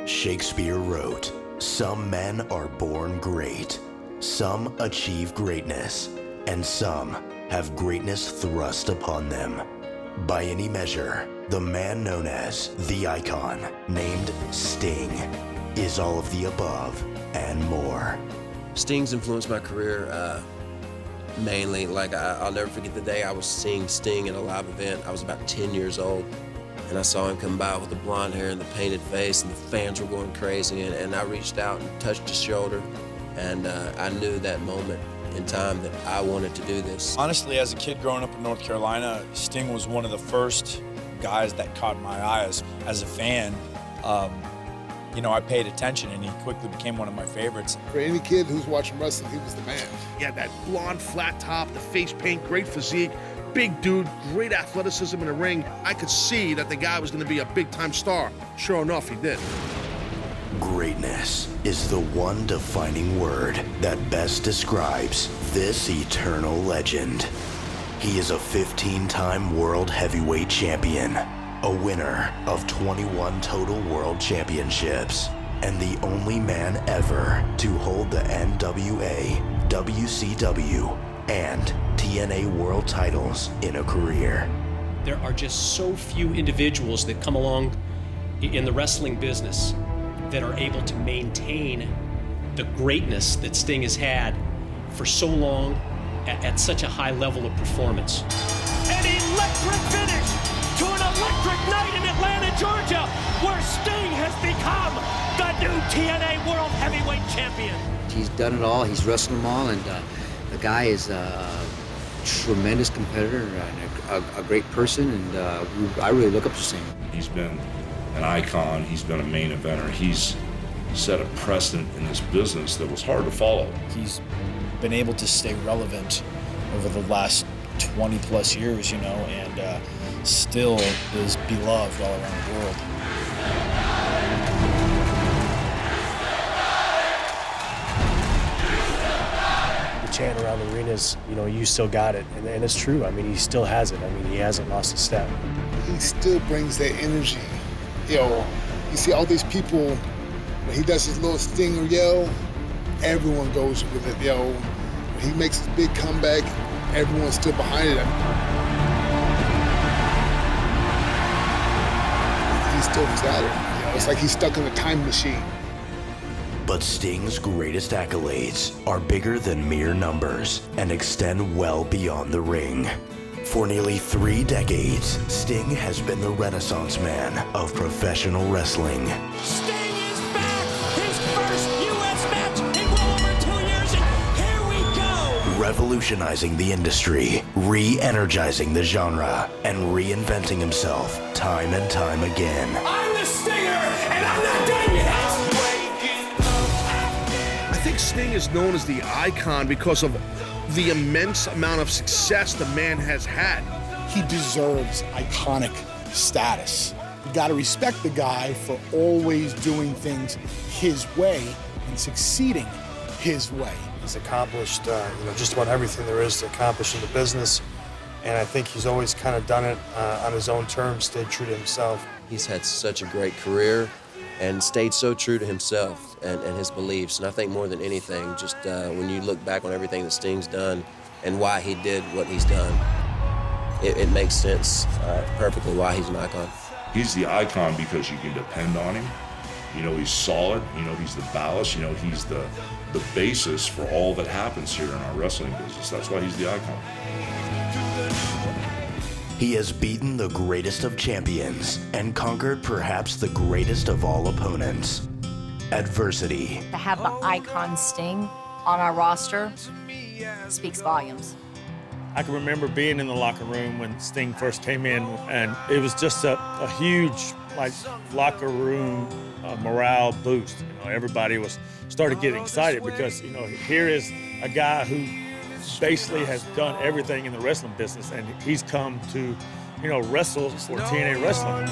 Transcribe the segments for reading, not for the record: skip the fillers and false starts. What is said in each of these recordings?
Shakespeare wrote, "Some men are born great, some achieve greatness, and some have greatness thrust upon them." By any measure, the man known as the Icon, named Sting, is all of the above and more. Sting's influenced my career mainly. I'll never forget the day I was seeing Sting at a live event. I was about 10 years old, and I saw him come by with the blonde hair and the painted face, and the fans were going crazy, and I reached out and touched his shoulder, and I knew that moment in time that I wanted to do this. Honestly, as a kid growing up in North Carolina, Sting was one of the first guys that caught my eye as a fan. I paid attention, and he quickly became one of my favorites. For any kid who's watching wrestling, he was the man. He had that blonde flat top, the face paint, great physique, big dude, great athleticism in the ring. I could see that the guy was going to be a big-time star. Sure enough, he did. Greatness is the one defining word that best describes this eternal legend. He is a 15-time world heavyweight champion, a winner of 21 total world championships, and the only man ever to hold the NWA, WCW, and TNA world titles in a career. There are just so few individuals that come along in the wrestling business that are able to maintain the greatness that Sting has had for so long at such a high level of performance. An electric finish to an electric night in Atlanta, Georgia, where Sting has become the new TNA World Heavyweight Champion. He's done it all, he's wrestled them all, and the guy is a tremendous competitor and a great person, and I really look up to Sting. He's been an icon, he's been a main eventer, he's set a precedent in this business that was hard to follow. He's been able to stay relevant over the last 20 plus years, and still is beloved all around the world. The chant around the arenas, you still got it, and it's true. I mean, he still has it. I mean, he hasn't lost a step. He still brings that energy. You see all these people, when he does his little Sting or yell, everyone goes with it. When he makes his big comeback, everyone's still behind it. He still got it. It's like he's stuck in a time machine. But Sting's greatest accolades are bigger than mere numbers and extend well beyond the ring. For nearly 3 decades, Sting has been the Renaissance man of professional wrestling. Sting is back! His first U.S. match in well over 2 years, and here we go! Revolutionizing the industry, re-energizing the genre, and reinventing himself time and time again. I'm the Stinger, and I'm not done yet! I think Sting is known as the Icon because of the immense amount of success the man has had. He deserves iconic status. You got to respect the guy for always doing things his way and succeeding his way. He's accomplished, just about everything there is to accomplish in the business, and I think he's always kind of done it on his own terms, stayed true to himself. He's had such a great career and stayed so true to himself and his beliefs. And I think more than anything, just when you look back on everything that Sting's done and why he did what he's done, it makes sense perfectly why he's an icon. He's the icon because you can depend on him. He's solid, he's the ballast, he's the basis for all that happens here in our wrestling business. That's why he's the icon. He has beaten the greatest of champions and conquered perhaps the greatest of all opponents. Adversity. To have the icon Sting on our roster speaks volumes. I can remember being in the locker room when Sting first came in, and it was just a huge locker room morale boost. Everybody started getting excited because here is a guy who basically has done everything in the wrestling business, and he's come to wrestle for TNA Wrestling.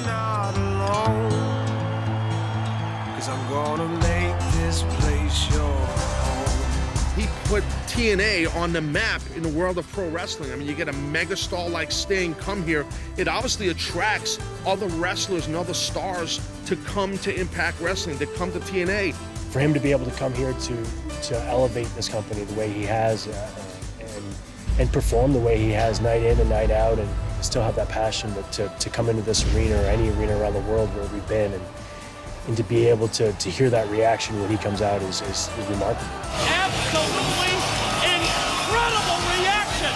Cause I'm gonna make this place your home. He put TNA on the map in the world of pro wrestling. I mean, you get a megastar like Sting come here. It obviously attracts other wrestlers and other stars to come to Impact Wrestling, to come to TNA. For him to be able to come here to elevate this company the way he has and perform the way he has night in and night out, and still have that passion to come into this arena or any arena around the world where we've been, and to be able to hear that reaction when he comes out is remarkable. Absolutely incredible reaction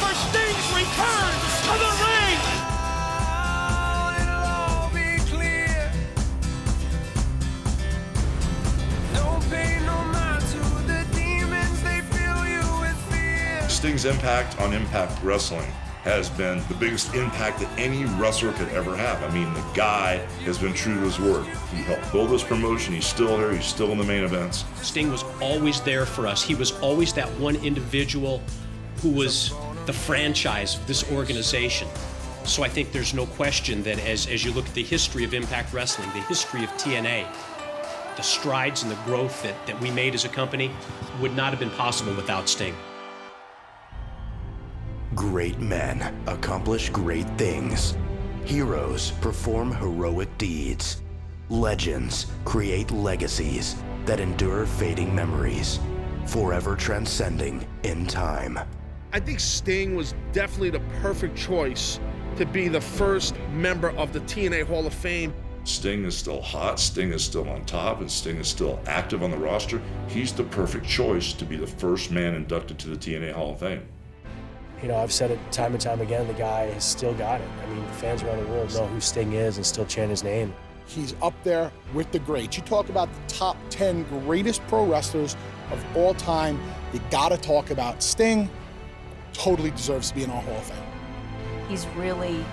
for Sting's return to the ring. Sting's impact on Impact Wrestling has been the biggest impact that any wrestler could ever have. I mean, the guy has been true to his word. He helped build this promotion. He's still here. He's still in the main events. Sting was always there for us. He was always that one individual who was the franchise of this organization. So I think there's no question that as you look at the history of Impact Wrestling, the history of TNA, the strides and the growth that we made as a company would not have been possible without Sting. Great men accomplish great things. Heroes perform heroic deeds. Legends create legacies that endure fading memories, forever transcending in time. I think Sting was definitely the perfect choice to be the first member of the TNA Hall of Fame. Sting is still hot, Sting is still on top, and Sting is still active on the roster. He's the perfect choice to be the first man inducted to the TNA Hall of Fame. You know, I've said it time and time again, the guy has still got it. I mean, the fans around the world know who Sting is and still chant his name. He's up there with the greats. You talk about the top 10 greatest pro wrestlers of all time, you gotta talk about Sting. Totally deserves to be in our Hall of Fame. He's really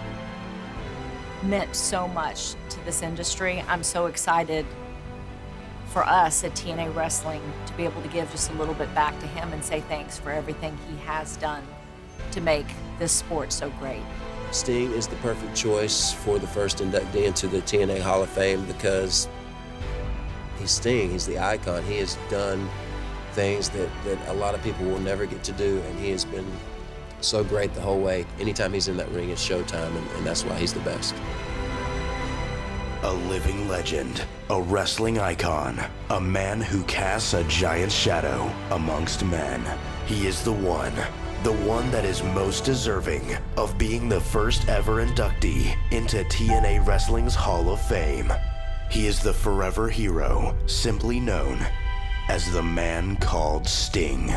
meant so much to this industry. I'm so excited for us at TNA Wrestling to be able to give just a little bit back to him and say thanks for everything he has done to make this sport so great. Sting is the perfect choice for the first inductee into the TNA Hall of Fame because he's Sting, he's the icon. He has done things that a lot of people will never get to do, and he has been so great the whole way. Anytime he's in that ring, it's showtime, and that's why he's the best. A living legend, a wrestling icon, a man who casts a giant shadow amongst men. He is the one that is most deserving of being the first ever inductee into TNA Wrestling's Hall of Fame. He is the forever hero, simply known as the man called Sting.